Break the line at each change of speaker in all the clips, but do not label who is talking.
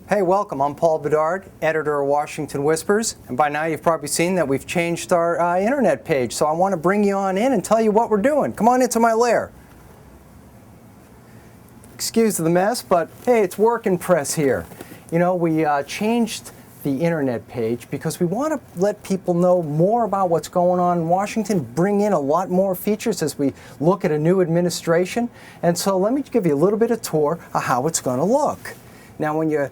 Hey, welcome. I'm Paul Bedard, editor of Washington Whispers, and by now you've probably seen that we've changed our internet page, so I want to bring you on in and tell you what we're doing. Come on into my lair. Excuse the mess, but hey, it's work in press here. You know, we changed the internet page because we want to let people know more about what's going on in Washington, bring in a lot more features as we look at a new administration. And so let me give you a little bit of tour of how it's going to look. Now, when you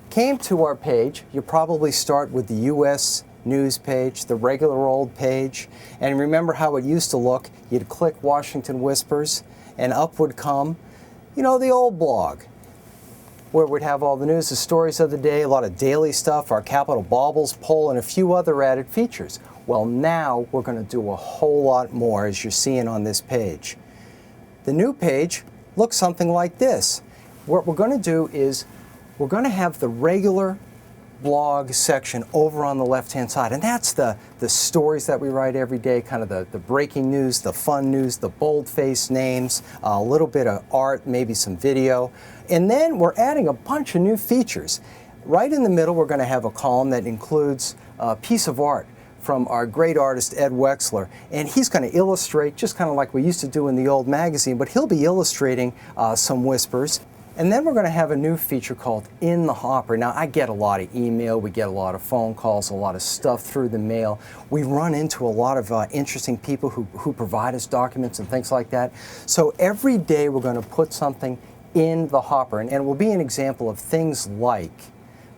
came to our page, you probably start with the U.S. news page, the regular old page, and remember how it used to look. You'd click Washington Whispers, and up would come, you know, the old blog, where we'd have all the news, the stories of the day, a lot of daily stuff, our Capitol Baubles poll, and a few other added features. Well, now we're going to do a whole lot more, as you're seeing on this page. The new page looks something like this. What we're going to do is we're going to have the regular blog section over on the left-hand side, and that's the stories that we write every day, kind of the breaking news, the fun news, the bold-faced names, a little bit of art, maybe some video. And then we're adding a bunch of new features. Right in the middle, we're going to have a column that includes a piece of art from our great artist, Ed Wexler. And he's going to illustrate, just kind of like we used to do in the old magazine, but he'll be illustrating some whispers. And then we're going to have a new feature called In the Hopper. Now, I get a lot of email, we get a lot of phone calls, a lot of stuff through the mail. We run into a lot of interesting people who provide us documents and things like that. So every day we're going to put something in the hopper, and it will be an example of things like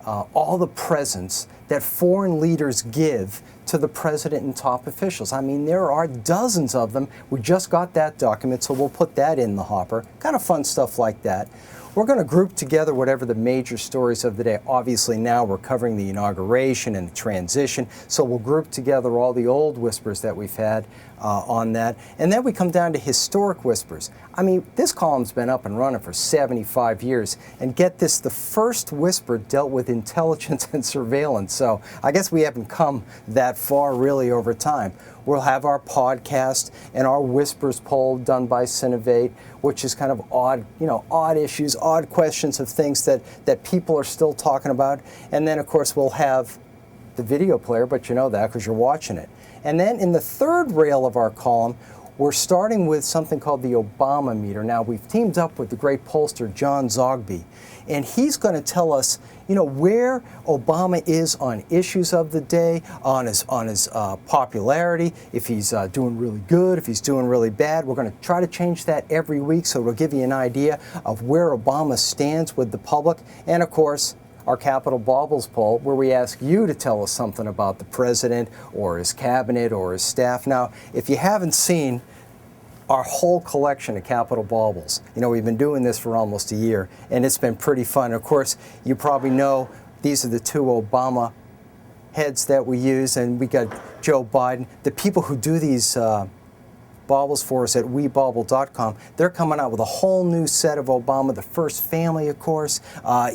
all the presents that foreign leaders give to the president and top officials. I mean, there are dozens of them. We just got that document, so we'll put that in the hopper. Kind of fun stuff like that. We're going to group together whatever the major stories of the day. Obviously now we're covering the inauguration and the transition, so we'll group together all the old whispers that we've had on that. And then we come down to historic whispers. I mean, this column's been up and running for 75 years, and get this, the first whisper dealt with intelligence and surveillance, so I guess we haven't come that far really over time. We'll have our podcast and our Whispers poll done by Cinovate, which is kind of odd, you know, odd issues, odd questions of things that people are still talking about. And then, of course, we'll have the video player, but you know that because you're watching it. And then in the third rail of our column, we're starting with something called the Obama meter. Now, we've teamed up with the great pollster John Zogby, and he's going to tell us, you know, where Obama is on issues of the day, on his popularity, if he's doing really good, if he's doing really bad. We're going to try to change that every week, so it'll give you an idea of where Obama stands with the public. And of course, our Capitol Baubles poll, where we ask you to tell us something about the president or his cabinet or his staff. Now, if you haven't seen our whole collection of Capitol Baubles, you know, we've been doing this for almost a year, and it's been pretty fun. Of course, you probably know these are the two Obama heads that we use, and we got Joe Biden. The people who do these baubles for us at WeBauble.com, they're coming out with a whole new set of Obama, the first family, of course,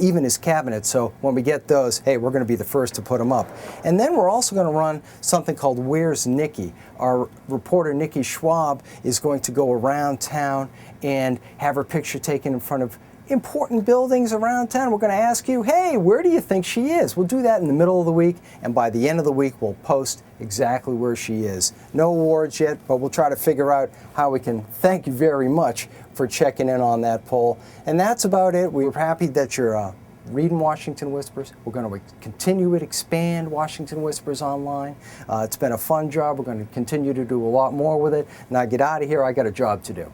even his cabinet. So when we get those, hey, we're going to be the first to put them up. And then we're also going to run something called Where's Nikki? Our reporter, Nikki Schwab, is going to go around town and have her picture taken in front of important buildings around town. We're going to ask you, hey, where do you think she is? We'll do that in the middle of the week, and by the end of the week, we'll post exactly where she is. No awards yet, but we'll try to figure out how we can thank you very much for checking in on that poll. And that's about it. We're happy that you're reading Washington Whispers. We're going to continue to expand Washington Whispers online. It's been a fun job. We're going to continue to do a lot more with it. Now get out of here. I got a job to do.